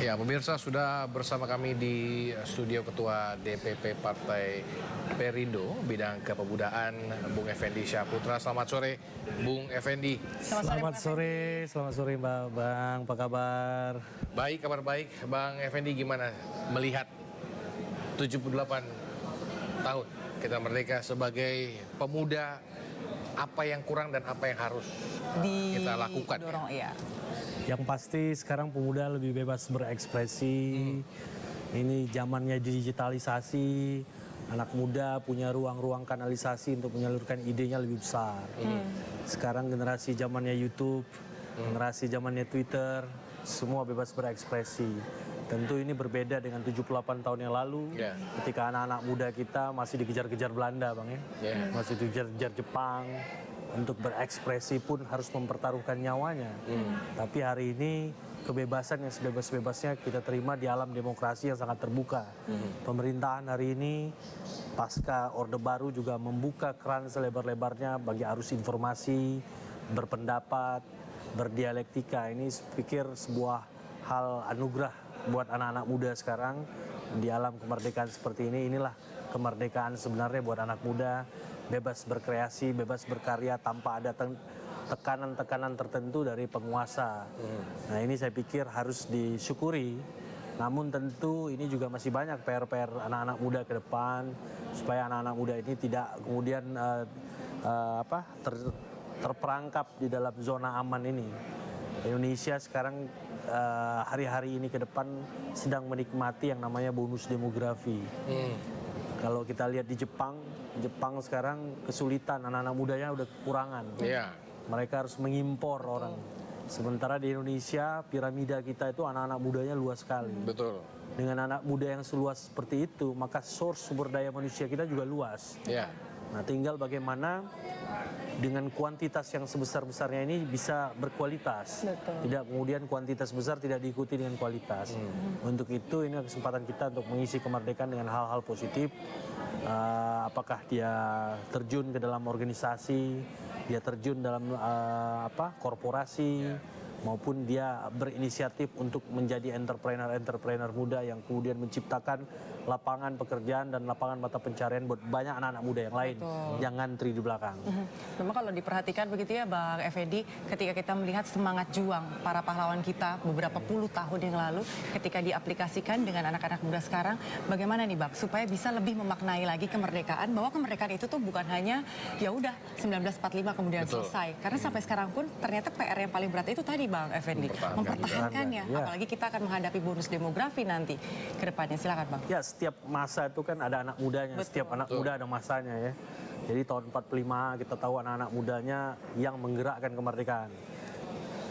Ya, pemirsa sudah bersama kami di studio Ketua DPP Partai Perindo bidang kepemudaan Bung Effendi Syahputra. Selamat sore, Bung Effendi. Selamat sore Mbak Bang, apa kabar? Baik, kabar baik. Bang Effendi gimana melihat 78 tahun kita merdeka sebagai pemuda, apa yang kurang dan apa yang harus kita lakukan? Iya. Yang pasti sekarang pemuda lebih bebas berekspresi. Ini zamannya digitalisasi. Anak muda punya ruang-ruang kanalisasi untuk menyalurkan idenya lebih besar. Sekarang generasi zamannya YouTube, generasi zamannya Twitter, semua bebas berekspresi. Tentu ini berbeda dengan 78 tahun yang lalu, ketika anak-anak muda kita masih dikejar-kejar Belanda, Bang ya. Masih dikejar-kejar Jepang. Untuk berekspresi pun harus mempertaruhkan nyawanya. Tapi hari ini kebebasan yang sebebas-bebasnya kita terima di alam demokrasi yang sangat terbuka. Pemerintahan hari ini pasca Orde Baru juga membuka keran selebar-lebarnya bagi arus informasi, berpendapat, berdialektika. Ini pikir sebuah hal anugerah buat anak-anak muda sekarang di alam kemerdekaan seperti ini. Inilah kemerdekaan sebenarnya buat anak muda. Bebas berkreasi, bebas berkarya tanpa ada tekanan-tekanan tertentu dari penguasa. Nah ini saya pikir harus disyukuri. Namun tentu ini juga masih banyak PR-PR anak-anak muda ke depan supaya anak-anak muda ini tidak kemudian terperangkap di dalam zona aman ini. Indonesia sekarang hari-hari ini ke depan sedang menikmati yang namanya bonus demografi. Kalau kita lihat di Jepang sekarang kesulitan, anak-anak mudanya udah kekurangan. Mereka harus mengimpor orang. Sementara di Indonesia, piramida kita itu anak-anak mudanya luas sekali. Betul. Dengan anak muda yang seluas seperti itu, maka source sumber daya manusia kita juga luas. Nah, tinggal bagaimana dengan kuantitas yang sebesar-besarnya ini bisa berkualitas. Tidak kemudian kuantitas besar tidak diikuti dengan kualitas. Untuk itu ini kesempatan kita untuk mengisi kemerdekaan dengan hal-hal positif. Apakah dia terjun ke dalam organisasi, dia terjun dalam korporasi, maupun dia berinisiatif untuk menjadi entrepreneur muda yang kemudian menciptakan lapangan pekerjaan dan lapangan mata pencarian buat banyak anak-anak muda yang lain. Jangan ngantri di belakang. Memang kalau diperhatikan begitu ya Bang Effendi, ketika kita melihat semangat juang para pahlawan kita beberapa puluh tahun yang lalu, ketika diaplikasikan dengan anak-anak muda sekarang, bagaimana nih Bang, supaya bisa lebih memaknai lagi kemerdekaan, bahwa kemerdekaan itu tuh bukan hanya ya udah 1945 kemudian selesai. Karena sampai sekarang pun ternyata PR yang paling berat itu tadi Bang Effendi, mempertahankannya. Apalagi kita akan menghadapi bonus demografi nanti ke depannya. Silakan Bang. Ya, setiap masa itu kan ada anak mudanya. Setiap anak muda ada masanya ya. Jadi tahun 45 kita tahu anak-anak mudanya yang menggerakkan kemerdekaan.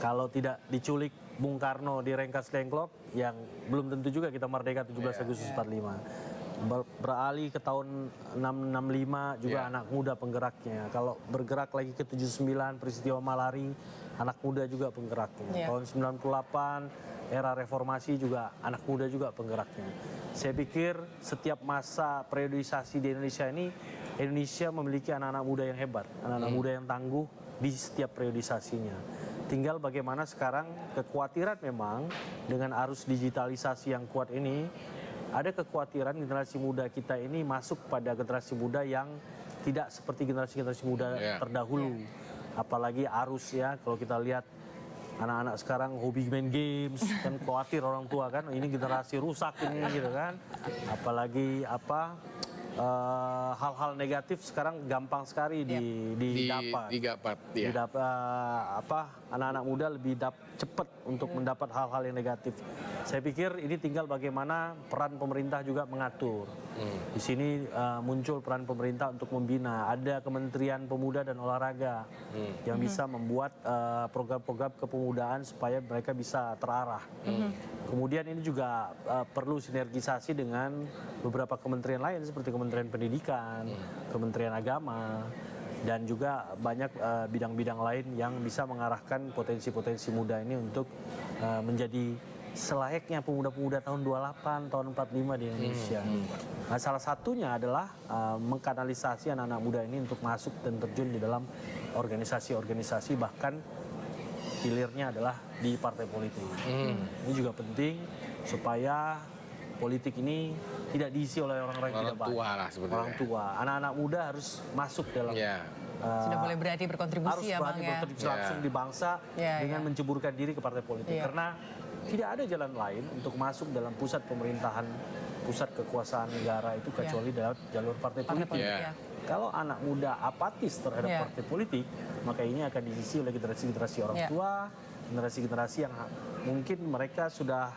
Kalau tidak diculik Bung Karno di Rengkas Dengklok, yang belum tentu juga kita merdeka 17 Agustus 45. Beralih ke tahun 665 juga anak muda penggeraknya. Kalau bergerak lagi ke 79 peristiwa Malari, anak muda juga penggeraknya. Tahun 98 era reformasi juga anak muda juga penggeraknya. Saya pikir setiap masa periodisasi di Indonesia ini, Indonesia memiliki anak-anak muda yang hebat, anak-anak muda yang tangguh di setiap periodisasinya. Tinggal bagaimana sekarang kekhawatiran memang dengan arus digitalisasi yang kuat ini, ada kekhawatiran generasi muda kita ini masuk pada generasi muda yang tidak seperti generasi-generasi muda terdahulu. Apalagi arus ya, kalau kita lihat anak-anak sekarang hobi main games, kan khawatir orang tua kan, ini generasi rusak ini gitu kan. Apalagi hal-hal negatif sekarang gampang sekali didapat. Anak-anak muda lebih cepat untuk mendapat hal-hal yang negatif. Saya pikir ini tinggal bagaimana peran pemerintah juga mengatur. Di sini muncul peran pemerintah untuk membina. Ada Kementerian Pemuda dan Olahraga yang bisa membuat program-program kepemudaan supaya mereka bisa terarah. Kemudian ini juga perlu sinergisasi dengan beberapa kementerian lain seperti Kementerian Pendidikan, Kementerian Agama, dan juga banyak bidang-bidang lain yang bisa mengarahkan potensi-potensi muda ini untuk menjadi selayaknya pemuda-pemuda tahun 28, tahun 45 di Indonesia. Nah, salah satunya adalah mengkanalisasi anak-anak muda ini untuk masuk dan terjun di dalam organisasi-organisasi, bahkan hilirnya adalah di partai politik. Ini juga penting supaya politik ini tidak diisi oleh orang-orang yang Orang tidak baik. tua lah sebetulnya. Orang tua, anak-anak muda harus masuk dalam Ya. Sudah boleh berani harus berkontribusi ya Bang berani ya. berkontribusi Ya. langsung di bangsa Ya, dengan ya. menceburkan diri ke partai politik. Ya. Karena tidak ada jalan lain untuk masuk dalam pusat pemerintahan, pusat kekuasaan negara itu kecuali dalam jalur partai Partai politik. politik Ya. ya. Kalau anak muda apatis terhadap Ya. partai politik, maka ini akan diisi oleh generasi-generasi orang Ya. tua, generasi-generasi yang mungkin mereka sudah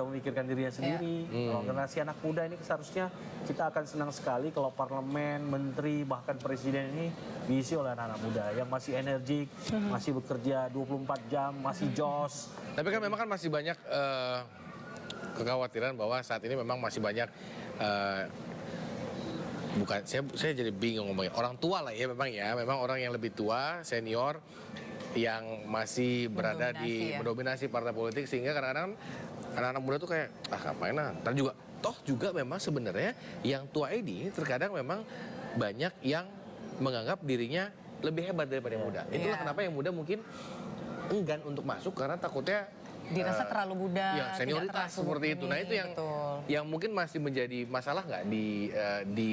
memikirkan dirinya sendiri. Kalau generasi anak muda ini seharusnya kita akan senang sekali kalau parlemen, menteri, bahkan presiden ini diisi oleh anak-anak muda yang masih energik, masih bekerja 24 jam, masih jos. Tapi kan memang kan masih banyak kekhawatiran bahwa saat ini memang masih banyak bukan saya jadi bingung ngomongnya orang tua lah ya memang orang yang lebih tua senior yang masih berada di mendominasi partai politik sehingga kadang-kadang anak-anak muda tuh kayak ngapain lah ntar juga toh juga memang sebenarnya yang tua ini terkadang memang banyak yang menganggap dirinya lebih hebat daripada yang muda. Itulah kenapa yang muda mungkin enggan untuk masuk karena takutnya Dirasa terlalu muda, ya, senioritas tidak terlalu seperti itu. Nah itu yang betul. yang mungkin masih menjadi masalah nggak di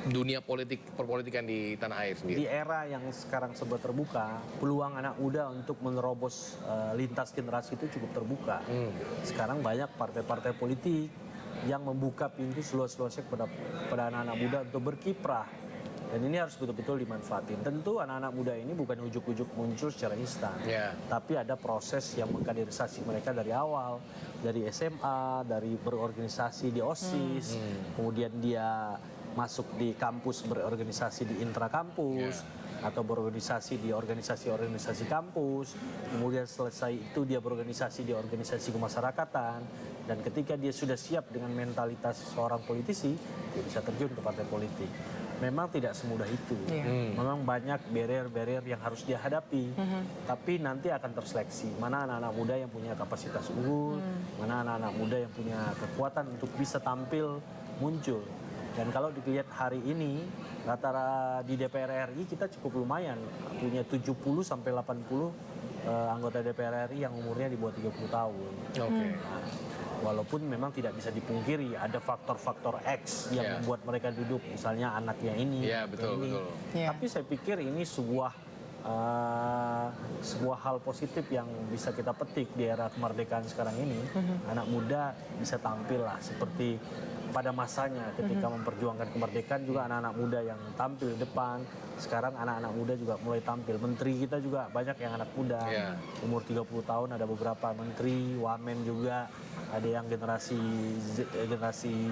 dunia politik perpolitikan di tanah air Di sendiri. era yang sekarang serba terbuka, peluang anak muda untuk menerobos lintas generasi itu cukup terbuka. Sekarang banyak partai-partai politik yang membuka pintu seluas-luasnya kepada anak-anak muda untuk berkiprah. Dan ini harus betul-betul dimanfaatin. Tentu anak-anak muda ini bukan ujuk-ujuk muncul secara instan. Ya. Tapi ada proses yang mengkaderisasi mereka dari awal. Dari SMA, dari berorganisasi di OSIS. Kemudian dia masuk di kampus berorganisasi di intrakampus. Atau berorganisasi di organisasi-organisasi kampus. Kemudian selesai itu dia berorganisasi di organisasi kemasyarakatan. Dan ketika dia sudah siap dengan mentalitas seorang politisi, dia bisa terjun ke partai politik. Memang tidak semudah itu. Memang banyak barrier-barrier yang harus dia hadapi. Tapi nanti akan terseleksi. Mana anak-anak muda yang punya kapasitas unggul, mana anak-anak muda yang punya kekuatan untuk bisa tampil muncul. Dan kalau dilihat hari ini, rata-rata di DPR RI kita cukup lumayan. Punya 70 sampai 80 anggota DPR RI yang umurnya di bawah 30 tahun. Oke. Walaupun memang tidak bisa dipungkiri ada faktor-faktor X yang membuat mereka duduk, misalnya anaknya ini, Iya, anaknya betul, ini. betul. Tapi saya pikir ini sebuah hal positif yang bisa kita petik di era kemerdekaan sekarang ini. Anak muda bisa tampil lah seperti pada masanya ketika memperjuangkan kemerdekaan juga anak-anak muda yang tampil di depan. Sekarang anak-anak muda juga mulai tampil. Menteri kita juga banyak yang anak muda. Umur 30 tahun ada beberapa menteri, wamen juga. Ada yang generasi Z, generasi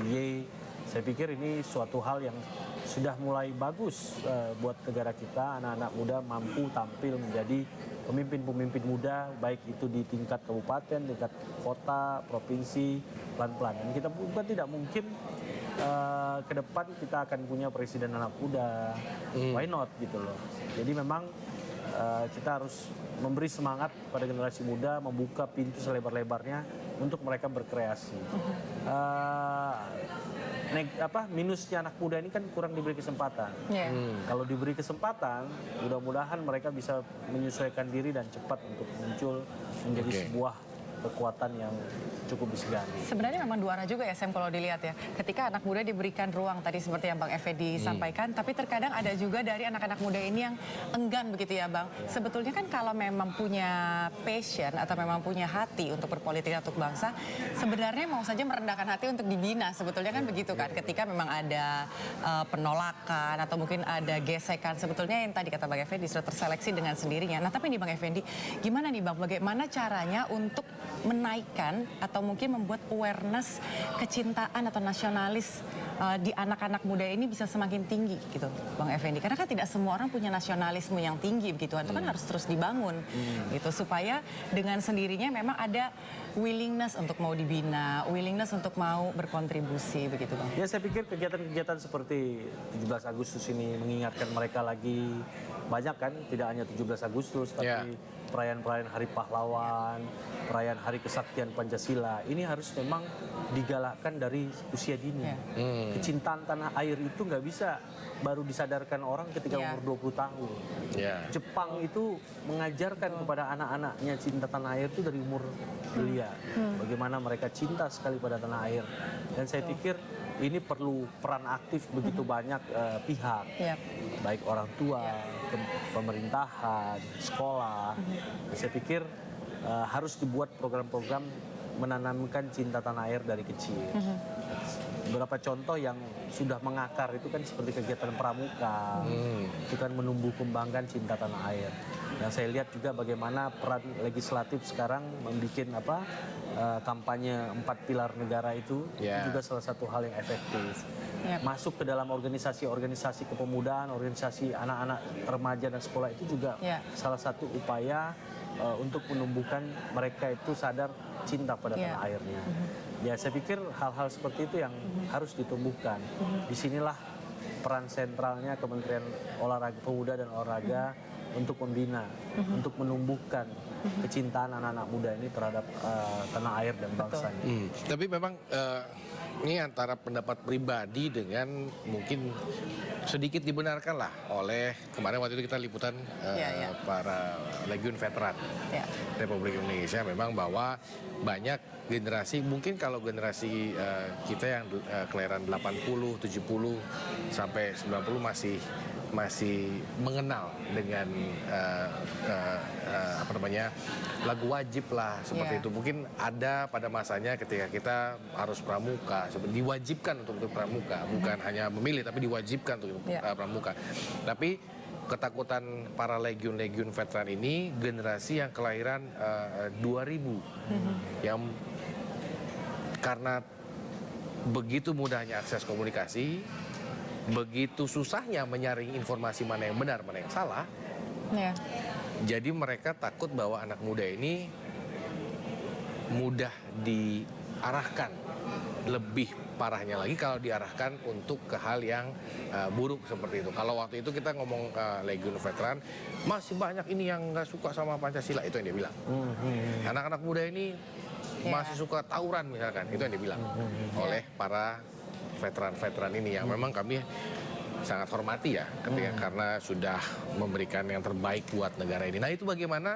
Y. Saya pikir ini suatu hal yang sudah mulai bagus buat negara kita. Anak-anak muda mampu tampil menjadi pemimpin-pemimpin muda, baik itu di tingkat kabupaten, tingkat kota, provinsi, pelan-pelan. Dan kita bukan tidak mungkin ke depan kita akan punya presiden anak muda. Why not gitu loh. Jadi memang kita harus memberi semangat pada generasi muda, membuka pintu selebar-lebarnya untuk mereka berkreasi. Minusnya anak muda ini kan kurang diberi kesempatan. Kalau diberi kesempatan, mudah-mudahan mereka bisa menyesuaikan diri dan cepat untuk muncul menjadi sebuah kekuatan yang cukup disegani. Sebenarnya memang dua arah juga ya Sam kalau dilihat ya. Ketika anak muda diberikan ruang tadi seperti yang Bang Effendi sampaikan, tapi terkadang ada juga dari anak-anak muda ini yang enggan begitu ya Bang. Sebetulnya kan kalau memang punya passion atau memang punya hati untuk berpolitik untuk bangsa, sebenarnya mau saja merendahkan hati untuk dibina. Sebetulnya kan begitu kan. Ketika memang ada penolakan atau mungkin ada gesekan, sebetulnya yang tadi kata Bang Effendi sudah terseleksi dengan sendirinya. Nah tapi nih Bang Effendi, gimana nih Bang, bagaimana caranya untuk menaikkan atau mungkin membuat awareness kecintaan atau nasionalis di anak-anak muda ini bisa semakin tinggi gitu Bang Effendi, karena kan tidak semua orang punya nasionalisme yang tinggi begitu, itu kan harus terus dibangun gitu supaya dengan sendirinya memang ada willingness untuk mau dibina, willingness untuk mau berkontribusi begitu Bang. Ya saya pikir kegiatan-kegiatan seperti 17 Agustus ini mengingatkan mereka lagi, banyak kan, tidak hanya 17 Agustus tapi perayaan-perayaan Hari Pahlawan, perayaan Hari Kesaktian Pancasila, ini harus memang digalakkan dari usia dini. Ya. Kecintaan tanah air itu nggak bisa baru disadarkan orang ketika Ya. umur 20 tahun. Ya. Jepang itu mengajarkan kepada anak-anaknya cinta tanah air itu dari umur belia. Bagaimana mereka cinta sekali pada tanah air. Dan saya pikir ini perlu peran aktif begitu banyak pihak. Iya. Baik orang tua, pemerintahan, sekolah. Dan saya pikir harus dibuat program-program menanamkan cinta tanah air dari kecil. Beberapa contoh yang sudah mengakar itu kan seperti kegiatan pramuka, itu kan menumbuh kembangkan cinta tanah air. Dan saya lihat juga bagaimana peran legislatif sekarang membuat kampanye 4 pilar negara itu juga salah satu hal yang efektif. Masuk ke dalam organisasi-organisasi kepemudaan, organisasi anak-anak remaja dan sekolah itu juga salah satu upaya untuk menumbuhkan mereka itu sadar cinta pada tanah airnya. Ya, saya pikir hal-hal seperti itu yang harus ditumbuhkan. Disinilah peran sentralnya Kementerian Olahraga Pemuda dan Olahraga untuk membina, untuk menumbuhkan kecintaan anak-anak muda ini terhadap tanah air dan bangsanya. Tapi memang ini antara pendapat pribadi dengan mungkin sedikit dibenarkan lah oleh kemarin waktu itu kita liputan para legiun veteran Republik Indonesia, memang bahwa banyak generasi, mungkin kalau generasi kita yang kelahiran 80, 70 sampai 90 masih mengenal dengan lagu wajib lah seperti itu. Mungkin ada pada masanya ketika kita harus pramuka, diwajibkan untuk pramuka, bukan hanya memilih tapi diwajibkan untuk pramuka. Tapi ketakutan para legiun-legiun veteran ini generasi yang kelahiran 2000 yang karena begitu mudahnya akses komunikasi, begitu susahnya menyaring informasi mana yang benar, mana yang salah. Jadi mereka takut bahwa anak muda ini mudah diarahkan. Lebih parahnya lagi kalau diarahkan untuk ke hal yang buruk seperti itu. Kalau waktu itu kita ngomong legiun veteran, masih banyak ini yang nggak suka sama Pancasila, itu yang dia bilang. Anak-anak muda ini masih suka tawuran misalkan, itu yang dibilang oleh para veteran-veteran ini yang memang kami sangat hormati ya ketika karena sudah memberikan yang terbaik buat negara ini. Nah, itu bagaimana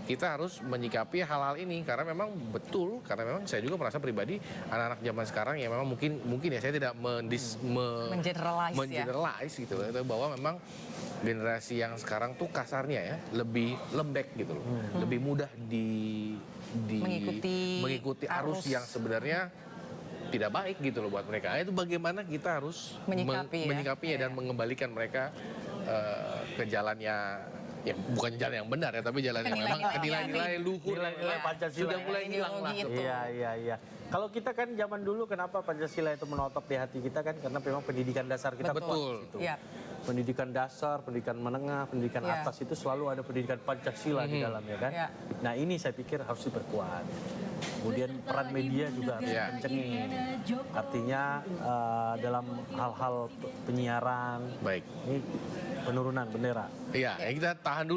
kita harus menyikapi hal-hal ini, karena memang betul, karena memang saya juga merasa pribadi anak-anak zaman sekarang ya memang mungkin ya saya tidak mengeneralize gitu bahwa memang generasi yang sekarang tuh kasarnya ya lebih lembek gitu loh, lebih mudah mengikuti arus yang sebenarnya tidak baik gitu loh buat mereka. Itu bagaimana kita harus menyikapinya dan mengembalikan mereka ke jalannya, ya bukan jalan yang benar ya, tapi jalan yang memang nilai-nilai luhur, nilai Pancasila sudah mulai hilang lah. Iya. Kalau kita kan zaman dulu kenapa Pancasila itu menotok di hati kita kan karena memang pendidikan dasar kita kuat di situ. Pendidikan dasar, pendidikan menengah, pendidikan atas itu selalu ada pendidikan Pancasila di dalamnya kan. Nah, ini saya pikir harus diperkuat. Kemudian peran media juga harus kencengin. Artinya dalam hal-hal penyiaran, ini penurunan bendera. Iya, kita tahan dulu.